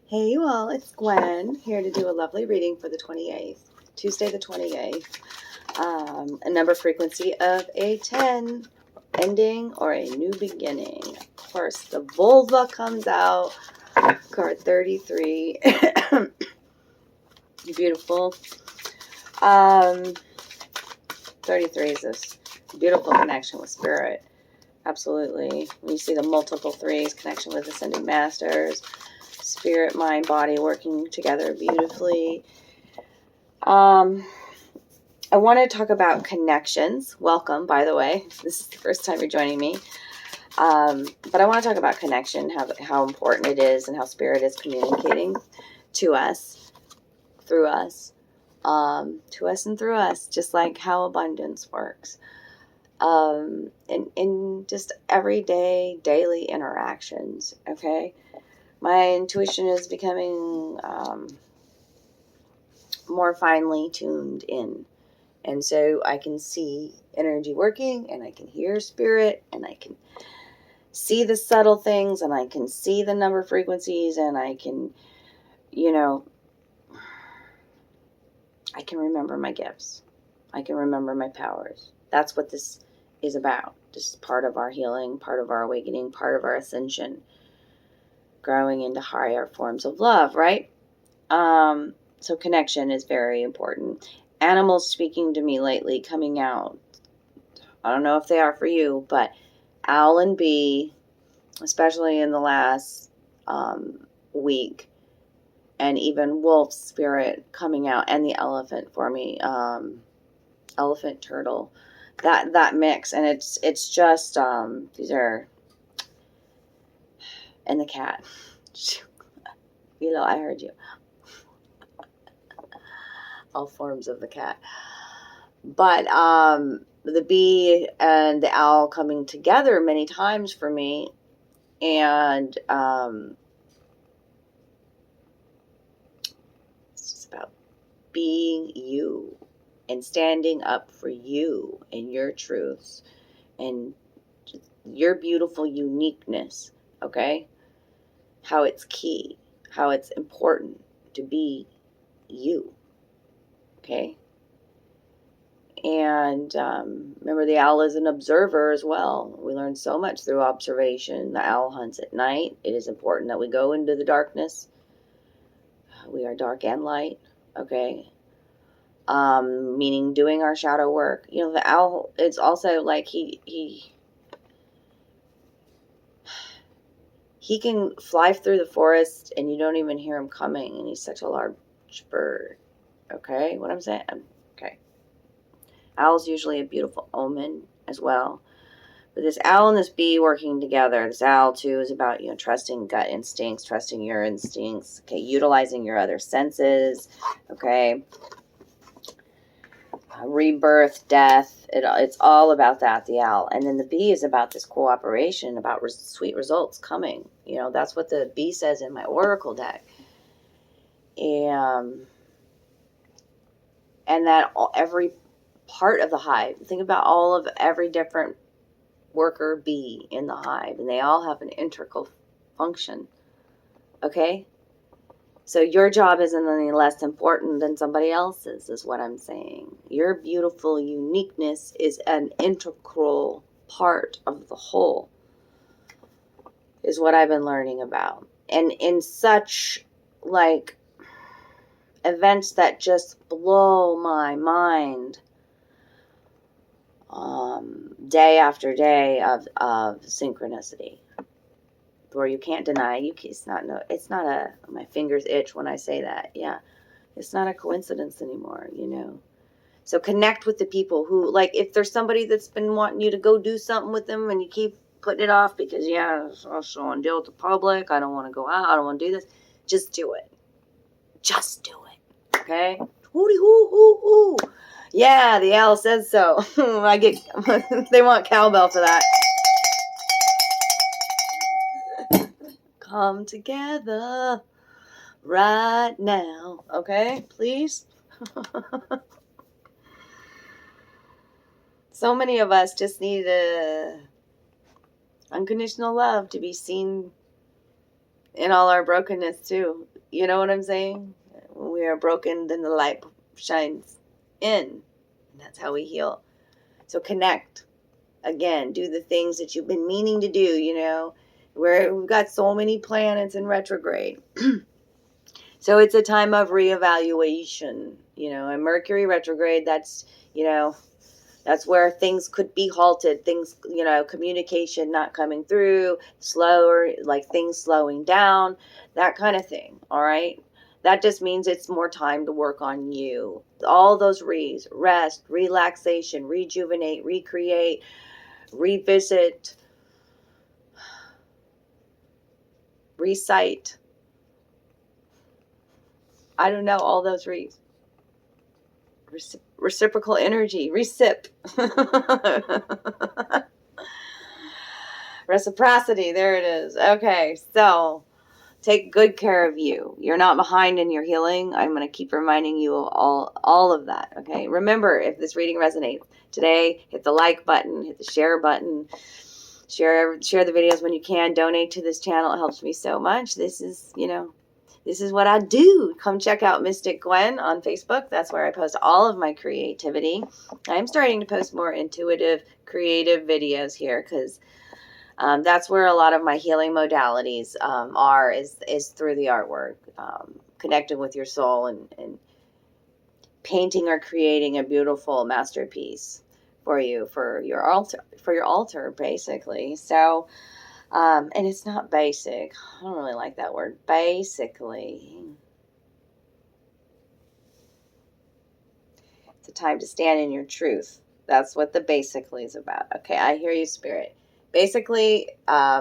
Hey you all, it's Gwen here to do a lovely reading for the 28th, Tuesday the 28th. A number frequency of a 10, ending or a new beginning. Of course, the vulva comes out, card 33. Beautiful. 33 is this beautiful connection with spirit. Absolutely. When you see the multiple threes, connection with ascended masters, spirit, mind, body working together beautifully. I want to talk about connections. Welcome, by the way. This is the first time you're joining me. But I want to talk about connection, how important it is, and how spirit is communicating to us, through us, to us and through us, just like how abundance works. In just everyday, daily interactions, okay? My intuition is becoming more finely tuned in. And so I can see energy working, and I can hear spirit, and I can see the subtle things, and I can see the number frequencies, and I can, I can remember my gifts. I can remember my powers. That's what this is about. This is part of our healing, part of our awakening, part of our ascension, growing into higher forms of love, right? So connection is very important. Animals speaking to me lately, coming out. I don't know if they are for you, but owl and bee, especially in the last week, and even wolf spirit coming out, and the elephant for me, elephant turtle, that mix, and it's just these are, and the cat. I heard you. All forms of the cat. But the bee and the owl coming together many times for me, and it's just about being you and standing up for you and your truths and your beautiful uniqueness, okay? How it's key, how it's important to be you. Okay. And remember, the owl is an observer as well. We learn so much through observation. The owl hunts at night. It is important that we go into the darkness. We are dark and light. Okay. Meaning doing our shadow work. The owl, it's also like he can fly through the forest and you don't even hear him coming, and he's such a large bird. Okay, what I'm saying? Okay. Owl's usually a beautiful omen as well. But this owl and this bee working together, this owl too is about, trusting gut instincts, trusting your instincts, okay, utilizing your other senses, okay. Rebirth, death, it's all about that, the owl. And then the bee is about this cooperation, about sweet results coming. That's what the bee says in my oracle deck. And that every part of the hive, think about every different worker bee in the hive, and they all have an integral function. Okay? So your job isn't any less important than somebody else's, is what I'm saying. Your beautiful uniqueness is an integral part of the whole, is what I've been learning about. And in such, events that just blow my mind, day after day of synchronicity, where you can't deny. My fingers itch when I say that. Yeah, it's not a coincidence anymore. So connect with the people who, if there's somebody that's been wanting you to go do something with them, and you keep putting it off because I also want to deal with the public, I don't want to go out, I don't want to do this. Just do it. Just do it. Okay. Hooty hoo hoo hoo. Yeah, the owl says so. They want cowbell for that. Come together right now. Okay, please. So many of us just need unconditional love to be seen in all our brokenness too. You know what I'm saying? When we are broken, then the light shines in. And that's how we heal. So connect. Again, do the things that you've been meaning to do, you know, where we've got so many planets in retrograde. So it's a time of reevaluation, you know, and Mercury retrograde, that's, you know, that's where things could be halted, things, you know, communication not coming through, slower, like things slowing down, that kind of thing. All right. That just means it's more time to work on you. All those rest, relaxation, rejuvenate, recreate, revisit, recite. I don't know, all those reciprocal energy, reciprocity, there it is. Okay, so take good care of you. You're not behind in your healing. I'm going to keep reminding you of all of that. Okay, remember, if this reading resonates today, hit the like button, hit the share button, share the videos when you can, donate to this channel. It helps me so much. This is, you know, this is what I do. Come check out Mystic Gwen on Facebook. That's where I post all of my creativity. I'm starting to post more intuitive, creative videos here because that's where a lot of my healing modalities is through the artwork, connecting with your soul and painting or creating a beautiful masterpiece for you, for your altar, basically. So, and it's not basic. I don't really like that word. Basically, it's a time to stand in your truth. That's what the basically is about. Okay, I hear you, Spirit. Basically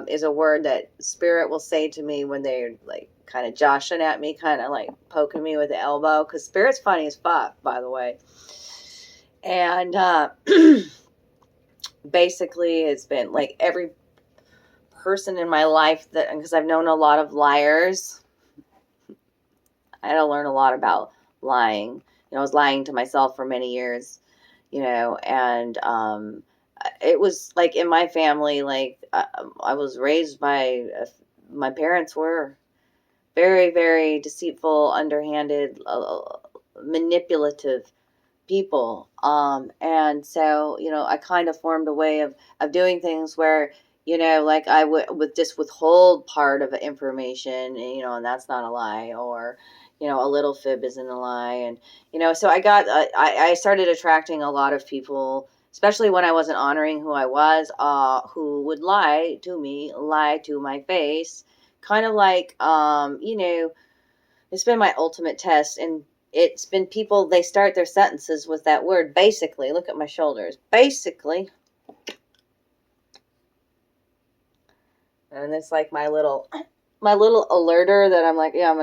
is a word that Spirit will say to me when they're like kind of joshing at me, kind of like poking me with the elbow, because Spirit's funny as fuck, by the way. And basically it's been like every person in my life, that because I've known a lot of liars, I had to learn a lot about lying. You know, I was lying to myself for many years, you know, and it was like in my family, like I was raised by, my parents were very, very deceitful, underhanded, manipulative people. And so, you know, I kind of formed a way of doing things where, you know, like I would just withhold part of information, and, you know, and that's not a lie, or, you know, a little fib isn't a lie. And, you know, so I started attracting a lot of people, especially when I wasn't honoring who I was, who would lie to me, lie to my face, kind of like, you know, it's been my ultimate test. And it's been people, they start their sentences with that word, basically. Look at my shoulders. Basically. And it's like my little alerter that I'm like, yeah, I'm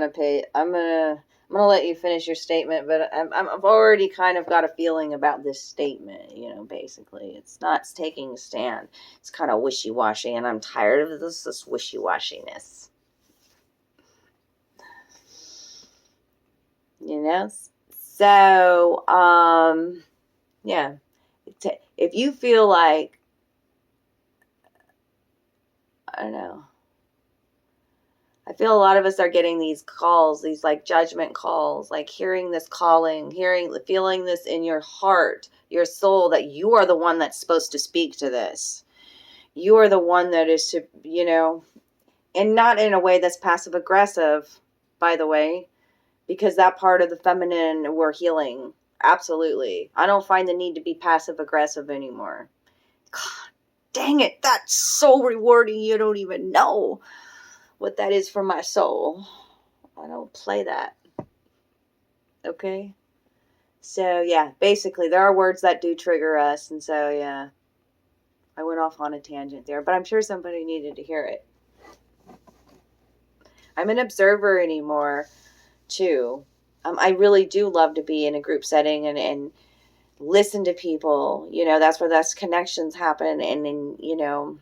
gonna let you finish your statement, but I've already kind of got a feeling about this statement, you know, basically. It's not taking a stand. It's kind of wishy-washy, and I'm tired of this wishy-washiness. You know? So, yeah. If you feel like, I don't know, I feel a lot of us are getting these calls, these like judgment calls, like hearing this calling, feeling this in your heart, your soul, that you are the one that's supposed to speak to this. You are the one that is to, you know, and not in a way that's passive aggressive, by the way, because that part of the feminine we're healing. Absolutely. I don't find the need to be passive aggressive anymore. God dang it. That's so rewarding. You don't even know what that is for my soul. I don't play that. Okay? So, yeah, basically, there are words that do trigger us. And so, yeah, I went off on a tangent there, but I'm sure somebody needed to hear it. I'm an observer anymore, too. I really do love to be in a group setting and listen to people. You know, that's where those connections happen. And you know,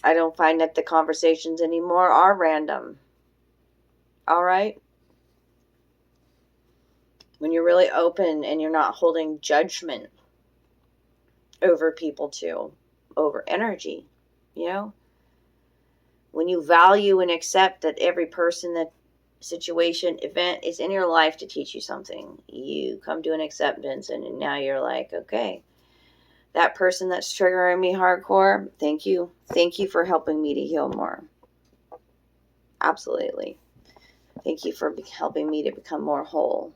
I don't find that the conversations anymore are random. All right? When you're really open and you're not holding judgment over people too, over energy, you know? when you value and accept that every person, that situation, event is in your life to teach you something, you come to an acceptance, and now you're like, okay, that person that's triggering me hardcore, thank you. Thank you for helping me to heal more. Absolutely. Thank you for helping me to become more whole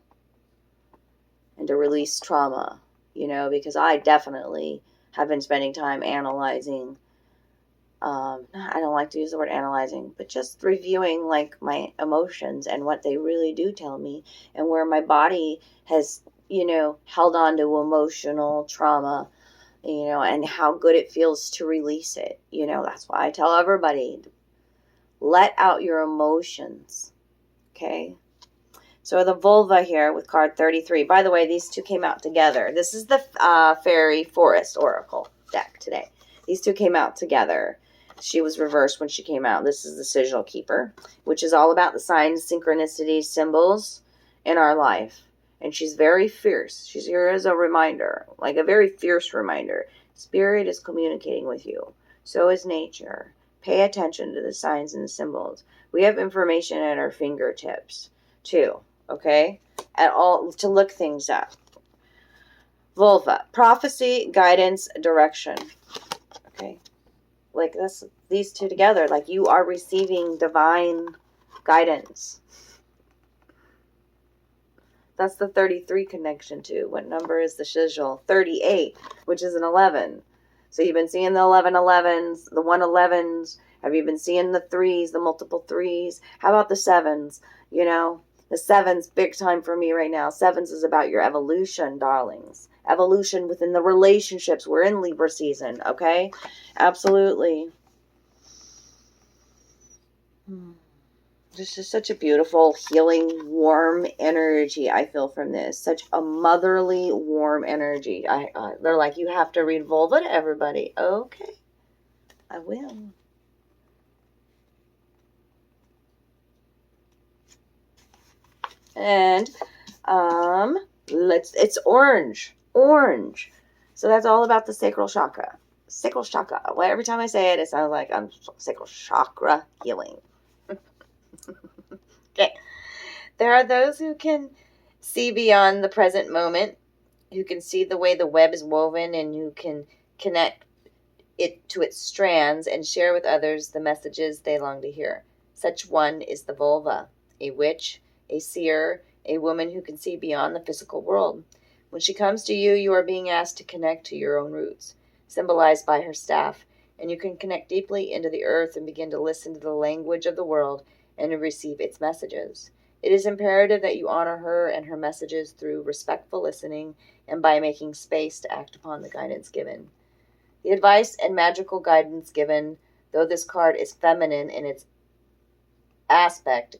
and to release trauma, because I definitely have been spending time analyzing. I don't like to use the word analyzing, but just reviewing like my emotions and what they really do tell me, and where my body has, held on to emotional trauma, and how good it feels to release it. That's why I tell everybody, let out your emotions. Okay. So the vulva here with card 33. By the way, these two came out together. This is the Fairy Forest Oracle deck today. These two came out together. She was reversed when she came out. This is the Sigil Keeper, which is all about the signs, synchronicities, symbols in our life. And she's very fierce. She's here as a reminder, like a very fierce reminder. Spirit is communicating with you. So is nature. Pay attention to the signs and the symbols. We have information at our fingertips, too. Okay? At all, to look things up. Vulva. Prophecy, guidance, direction. Okay? Like this, these two together. Like you are receiving divine guidance. That's the 33 connection to. What number is the sigil? 38, which is an 11. So you've been seeing the 1111s, the 111s. Have you been seeing the 3s, the multiple 3s? How about the 7s? The 7s, big time for me right now. 7s is about your evolution, darlings. Evolution within the relationships. We're in Libra season, okay? Absolutely. This is such a beautiful, healing, warm energy I feel from this. Such a motherly, warm energy. They're like, you have to read vulva to everybody. Okay, I will. And it's orange. So that's all about the sacral chakra. Sacral chakra. Well, every time I say it, it sounds like I'm sacral chakra healing. Okay. There are those who can see beyond the present moment, who can see the way the web is woven, and who can connect it to its strands and share with others the messages they long to hear. Such one is the vulva, a witch, a seer, a woman who can see beyond the physical world. When she comes to you, you are being asked to connect to your own roots, symbolized by her staff, and you can connect deeply into the earth and begin to listen to the language of the world and to receive its messages. It is imperative that you honor her and her messages through respectful listening and by making space to act upon the guidance given. The advice and magical guidance given, though this card is feminine in its aspect,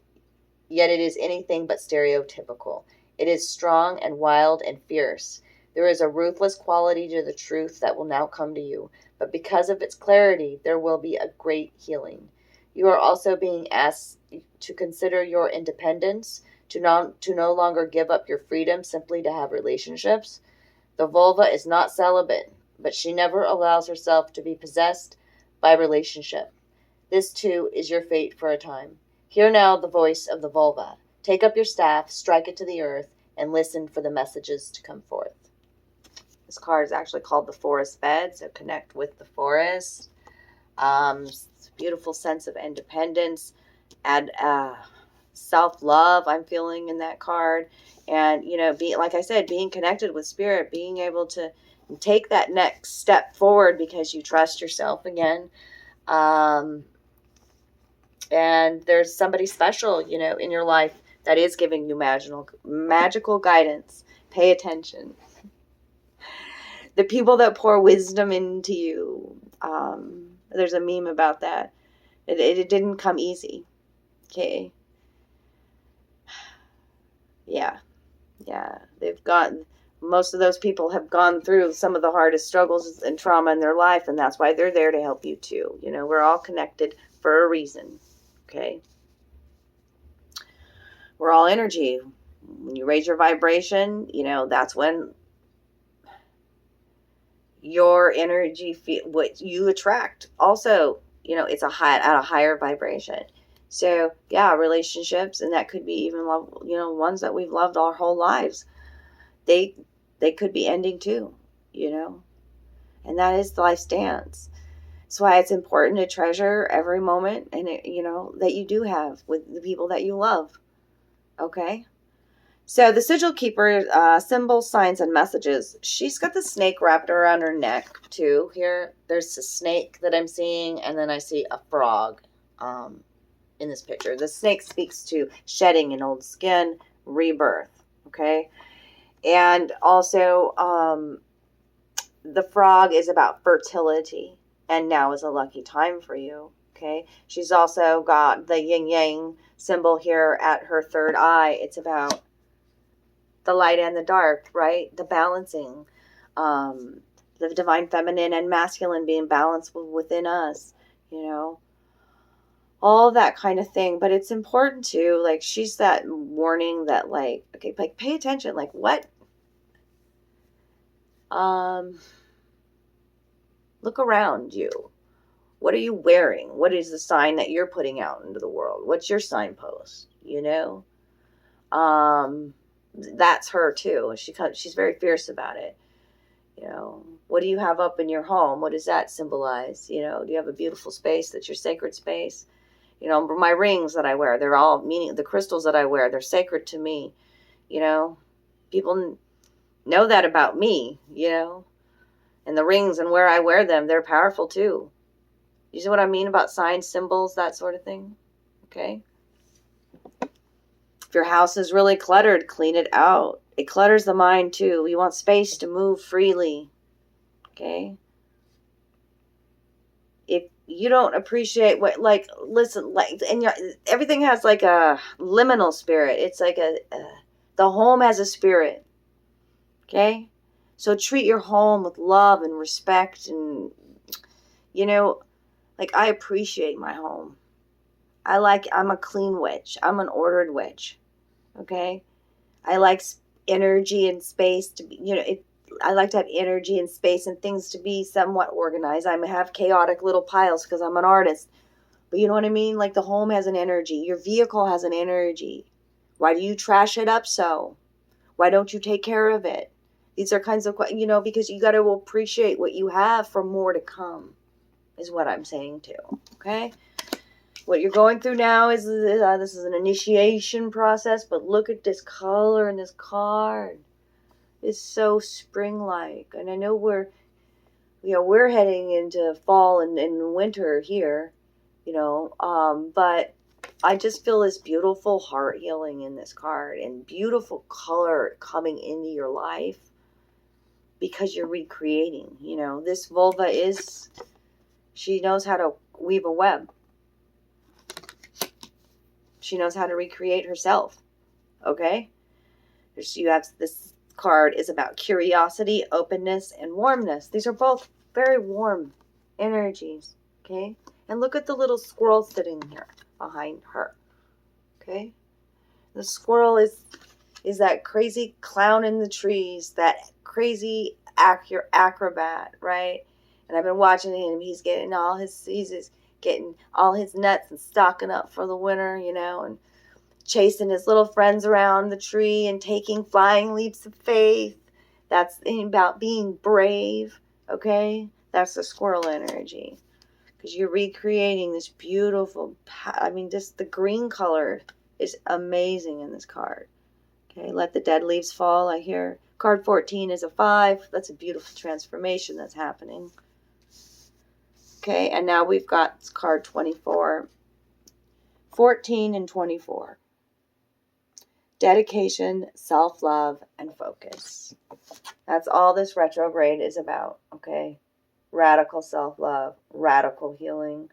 yet it is anything but stereotypical. It is strong and wild and fierce. There is a ruthless quality to the truth that will now come to you, but because of its clarity, there will be a great healing. You are also being asked to consider your independence, to no longer give up your freedom simply to have relationships. The vulva is not celibate, but she never allows herself to be possessed by relationship. This too is your fate for a time. Hear now the voice of the vulva. Take up your staff, strike it to the earth, and listen for the messages to come forth. This card is actually called the Forest Bed, so connect with the forest. Beautiful sense of independence and self-love I'm feeling in that card. And, like I said, being connected with spirit, being able to take that next step forward because you trust yourself again. And there's somebody special, in your life that is giving you magical guidance. Pay attention. The people that pour wisdom into you. There's a meme about that. It didn't come easy. Okay. Yeah. Most of those people have gone through some of the hardest struggles and trauma in their life, and that's why they're there to help you too. We're all connected for a reason. Okay. We're all energy. When you raise your vibration, that's when your energy, what you attract. Also, You know, it's at a higher vibration. So yeah, relationships, and that could be even love, you know, ones that we've loved our whole lives. They could be ending too, you know, and that is life's dance. That's why it's important to treasure every moment and you know, that you do have with the people that you love. Okay. So the sigil keeper, symbols, signs, and messages. She's got the snake wrapped around her neck too. Here, there's a snake that I'm seeing, and then I see a frog in this picture. The snake speaks to shedding an old skin, rebirth. Okay, and also the frog is about fertility, and now is a lucky time for you. Okay, she's also got the yin yang symbol here at her third eye. It's about the light and the dark, right? The balancing, the divine feminine and masculine being balanced within us, you know, all that kind of thing. But it's important to, like, she's that warning that, like, okay, like, pay attention, like, what? Look around you. What are you wearing? What is the sign that you're putting out into the world? What's your signpost? You know? That's her too. She's very fierce about it. You know, what do you have up in your home? What does that symbolize? You know, do you have a beautiful space that's your sacred space? You know, my rings that I wear, they're all meaning, the crystals that I wear, they're sacred to me. You know, people know that about me, you know, and the rings and where I wear them, they're powerful too. You see what I mean about signs, symbols, that sort of thing? Okay. If your house is really cluttered, clean it out. It clutters the mind too. We want space to move freely. Okay? If you don't appreciate what, like, listen, like, and everything has like a liminal spirit. It's like the home has a spirit. Okay? So treat your home with love and respect, and, you know, like, I appreciate my home. I'm a clean witch. I'm an ordered witch. Okay? I like energy and space to be, you know, I like to have energy and space and things to be somewhat organized. I have chaotic little piles because I'm an artist. But you know what I mean? Like, the home has an energy. Your vehicle has an energy. Why do you trash it up so? Why don't you take care of it? These are kinds of, you know, because you got to appreciate what you have for more to come, is what I'm saying too. Okay? What you're going through now is, this is an initiation process, but look at this color in this card. It's so spring-like. And I know we're heading into fall and winter here, you know, but I just feel this beautiful heart healing in this card, and beautiful color coming into your life because you're recreating. You know, this vulva she knows how to weave a web. She knows how to recreate herself. Okay? You have this card is about curiosity, openness, and warmness. These are both very warm energies. Okay? And look at the little squirrel sitting here behind her. Okay? The squirrel is that crazy clown in the trees, that crazy acrobat, right? And I've been watching him. He's getting getting all his nuts and stocking up for the winter, you know, and chasing his little friends around the tree and taking flying leaps of faith. That's about being brave, okay? That's the squirrel energy. Because you're recreating this beautiful, just the green color is amazing in this card. Okay, let the dead leaves fall, I hear. Card 14 is a 5. That's a beautiful transformation that's happening. Okay, and now we've got card 24. 14 and 24. Dedication, self-love, and focus. That's all this retrograde is about, okay? Radical self-love, radical healing,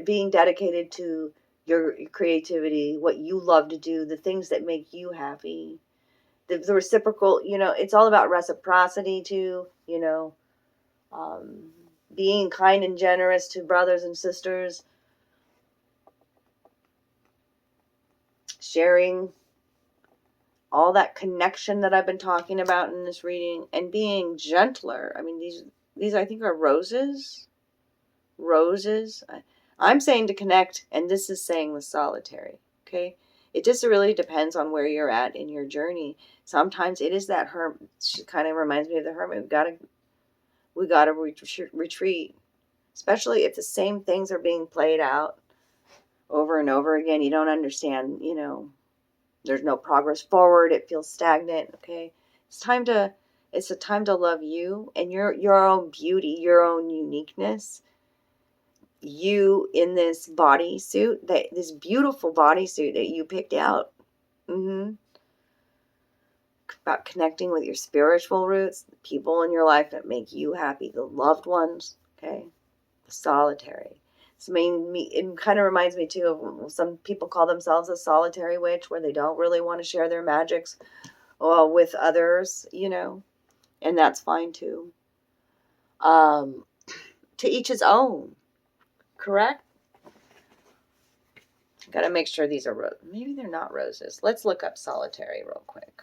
being dedicated to your creativity, what you love to do, the things that make you happy, the reciprocal, you know, it's all about reciprocity too, you know, being kind and generous to brothers and sisters, sharing all that connection that I've been talking about in this reading, and being gentler. I mean, these I think are roses. roses. I'm saying to connect, and this is saying the solitary, okay? It just really depends on where you're at in your journey. Sometimes it is that hermit. She kind of reminds me of the hermit. We gotta retreat, especially if the same things are being played out over and over again. You don't understand, there's no progress forward. It feels stagnant. Okay. It's a time to love you and your own beauty, your own uniqueness. You in this bodysuit, this beautiful bodysuit that you picked out. About connecting with your spiritual roots, the people in your life that make you happy, the loved ones. Okay. The solitary. It kind of reminds me too of some people call themselves a solitary witch, where they don't really want to share their magics with others, and that's fine too. To each his own, correct? Got to make sure these are maybe they're not roses. Let's look up solitary real quick.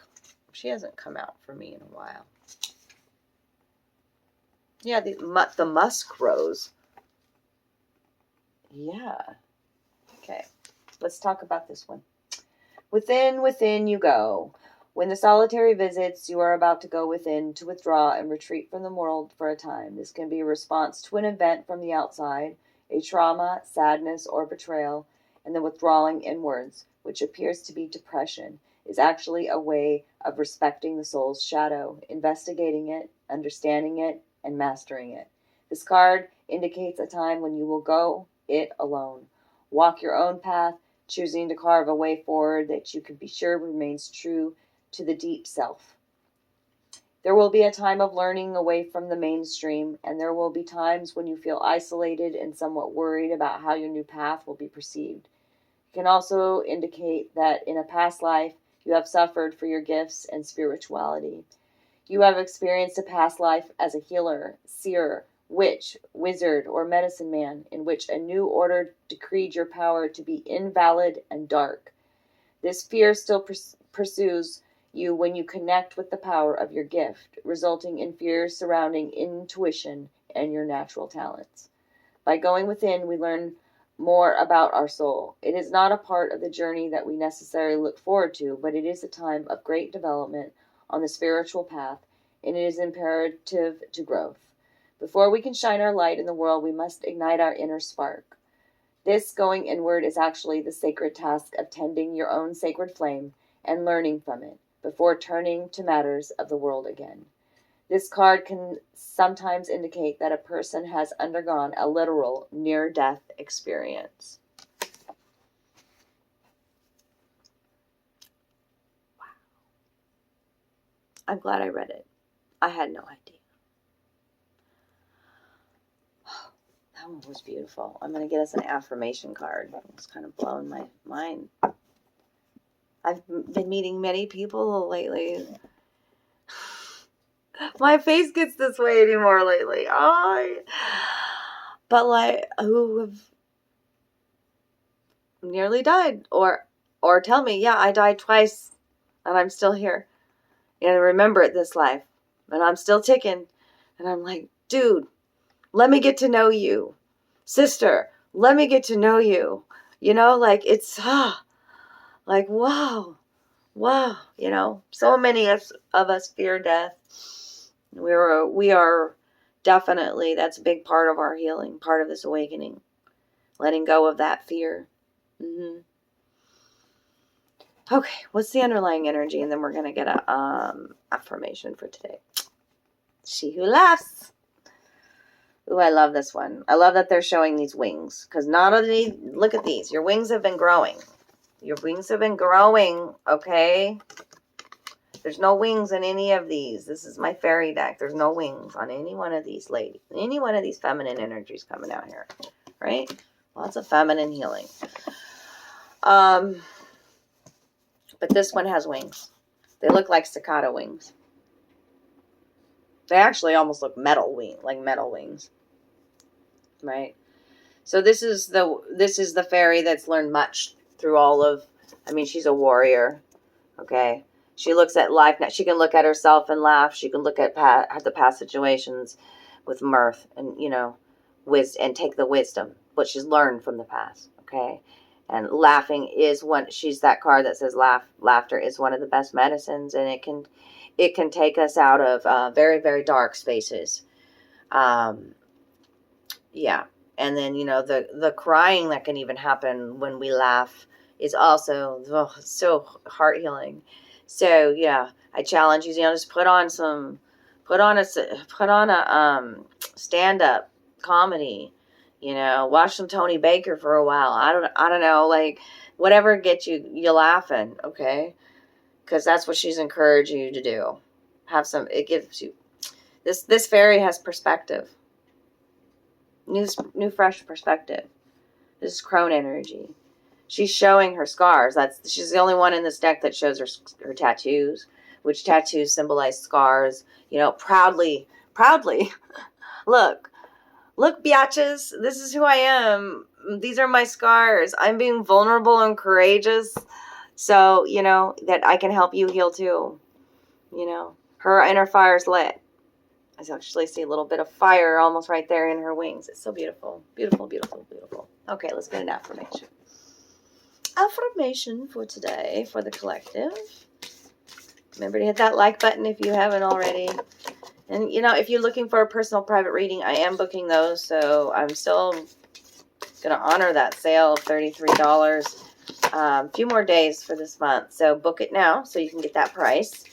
She hasn't come out for me in a while. Yeah, the musk rose. Yeah. Okay. Let's talk about this one. Within you go. When the solitary visits, you are about to go within, to withdraw and retreat from the world for a time. This can be a response to an event from the outside, a trauma, sadness, or betrayal, and the withdrawing inwards, which appears to be depression, is actually a way of respecting the soul's shadow, investigating it, understanding it, and mastering it. This card indicates a time when you will go it alone. Walk your own path, choosing to carve a way forward that you can be sure remains true to the deep self. There will be a time of learning away from the mainstream, and there will be times when you feel isolated and somewhat worried about how your new path will be perceived. It can also indicate that in a past life, you have suffered for your gifts and spirituality. You have experienced a past life as a healer, seer, witch, wizard, or medicine man, in which a new order decreed your power to be invalid and dark. This fear still pursues you when you connect with the power of your gift, resulting in fears surrounding intuition and your natural talents. By going within, we learn more about our soul. It is not a part of the journey that we necessarily look forward to, but it is a time of great development on the spiritual path, and it is imperative to growth. Before we can shine our light in the world, we must ignite our inner spark. This going inward is actually the sacred task of tending your own sacred flame and learning from it before turning to matters of the world again. This card can sometimes indicate that a person has undergone a literal near-death experience. Wow. I'm glad I read it. I had no idea. That one was beautiful. I'm going to get us an affirmation card. It's kind of blowing my mind. I've been meeting many people lately. My face gets this way anymore lately. But who have nearly died, or tell me, yeah, I died twice, and I'm still here, and I remember it this life, and I'm still ticking, and I'm like, dude, let me get to know you, sister. Let me get to know you. It's like wow. So many of us fear death. We are definitely, that's a big part of our healing, part of this awakening, letting go of that fear. Okay, what's the underlying energy? And then we're going to get a affirmation for today. She who laughs. Ooh, I love this one. I love that they're showing these wings, because not only, look at these, your wings have been growing. Your wings have been growing, okay? There's no wings in any of these. This is my fairy deck. There's no wings on any one of these ladies. Any one of these feminine energies coming out here, right? Lots of feminine healing. But this one has wings. They look like staccato wings. They actually almost look metal wings, right? So this is the fairy that's learned much through all of. She's a warrior. Okay, she looks at life now. She can look at herself and laugh. She can look at the past situations with mirth and and take the wisdom, what she's learned from the past. Okay. And laughing is one, she's that card that says laughter is one of the best medicines, and it can take us out of very, very dark spaces. Yeah. And then, the crying that can even happen when we laugh is also so heart healing. So yeah, I challenge you, just put on a stand-up comedy, watch some Tony Baker for a while. I don't know, like whatever gets you laughing. Okay. Cause that's what she's encouraging you to do. It gives you, this fairy has perspective. New fresh perspective. This is crone energy. She's showing her scars. She's the only one in this deck that shows her tattoos, which tattoos symbolize scars. Proudly. Look, biatches. This is who I am. These are my scars. I'm being vulnerable and courageous. So, that I can help you heal too. Her inner fire's lit. I actually see a little bit of fire almost right there in her wings. It's so beautiful. Beautiful, beautiful, beautiful. Okay, let's get an affirmation. Affirmation for today for the collective. Remember to hit that like button if you haven't already. And, if you're looking for a personal private reading, I am booking those. So I'm still going to honor that sale of $33. A few more days for this month. So book it now so you can get that price.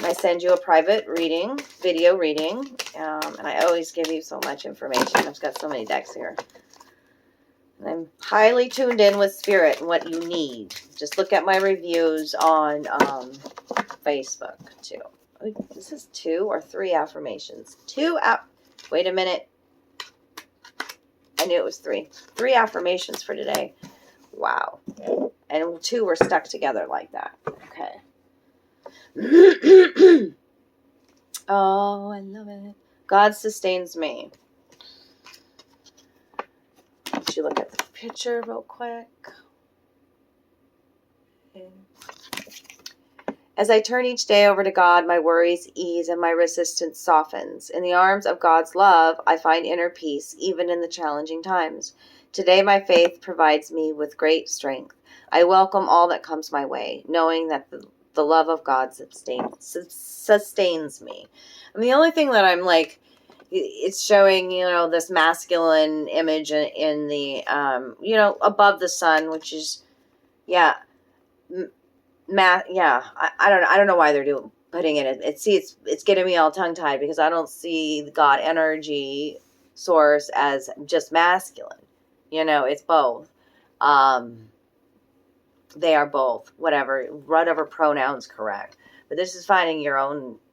I send you a private reading, video reading, and I always give you so much information. I've got so many decks here. And I'm highly tuned in with Spirit and what you need. Just look at my reviews on Facebook, too. This is 2 or 3 affirmations. Wait a minute. I knew it was 3. 3 affirmations for today. Wow. And 2 were stuck together like that. Okay. Oh, I love it. God sustains me. Let's look at the picture real quick. Okay. As I turn each day over to God, my worries ease and my resistance softens. In the arms of God's love, I find inner peace, even in the challenging times. Today, my faith provides me with great strength. I welcome all that comes my way, knowing that the love of God sustains me. And the only thing that I'm like, it's showing, this masculine image in the, above the sun, which is, yeah, I don't know why they're putting it. It's getting me all tongue tied because I don't see the God energy source as just masculine. It's both. They are both, whatever pronouns correct. But this is finding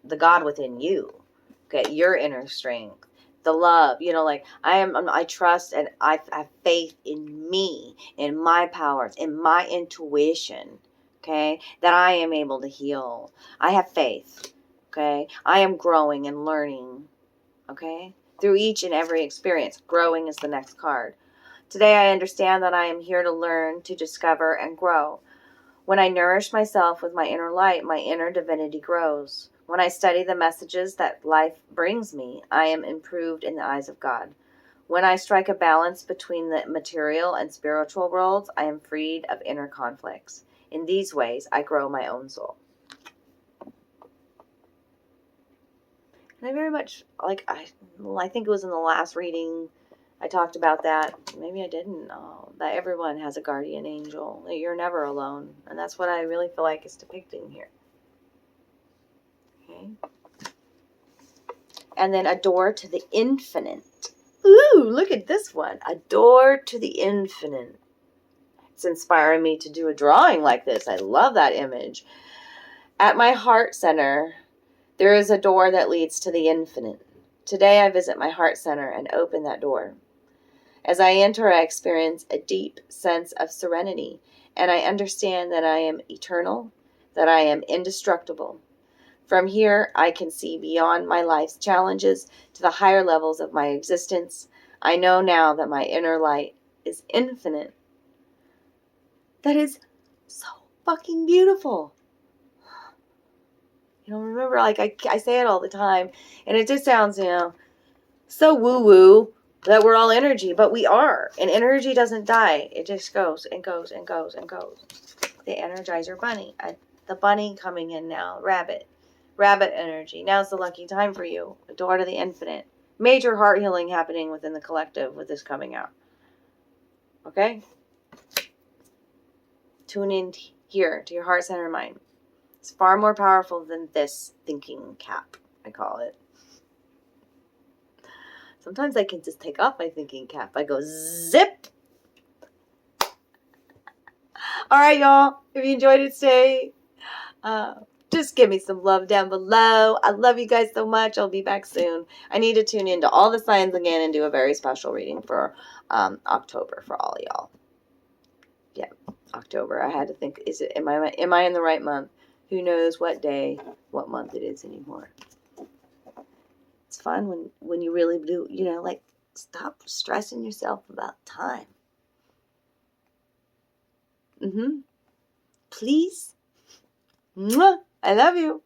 the God within you. Okay, your inner strength, the love. I trust and I have faith in me, in my powers, in my intuition. Okay, that I am able to heal. I have faith. Okay, I am growing and learning. Okay, through each and every experience. Growing is the next card. Today I understand that I am here to learn, to discover, and grow. When I nourish myself with my inner light, my inner divinity grows. When I study the messages that life brings me, I am improved in the eyes of God. When I strike a balance between the material and spiritual worlds, I am freed of inner conflicts. In these ways, I grow my own soul. And I very much, I think it was in the last reading, I talked about that. Maybe I didn't. That everyone has a guardian angel. That you're never alone. And that's what I really feel like is depicting here. Okay. And then a door to the infinite. Ooh, look at this one. A door to the infinite. It's inspiring me to do a drawing like this. I love that image. At my heart center, there is a door that leads to the infinite. Today I visit my heart center and open that door. As I enter, I experience a deep sense of serenity, and I understand that I am eternal, that I am indestructible. From here, I can see beyond my life's challenges to the higher levels of my existence. I know now that my inner light is infinite. That is so fucking beautiful. Remember, I say it all the time, and it just sounds, so woo-woo, that we're all energy, but we are. And energy doesn't die. It just goes and goes and goes and goes. The Energizer Bunny. The bunny coming in now. Rabbit. Rabbit energy. Now's the lucky time for you. The door to the infinite. Major heart healing happening within the collective with this coming out. Okay? Tune in here to your heart center and mind. It's far more powerful than this thinking cap, I call it. Sometimes I can just take off my thinking cap. I go zip. All right, y'all. If you enjoyed it today, just give me some love down below. I love you guys so much. I'll be back soon. I need to tune into all the signs again and do a very special reading for October for all y'all. Yeah, October. I had to think, am I in the right month? Who knows what day, what month it is anymore. It's fun when you really do, like, stop stressing yourself about time. Please. Mwah. I love you.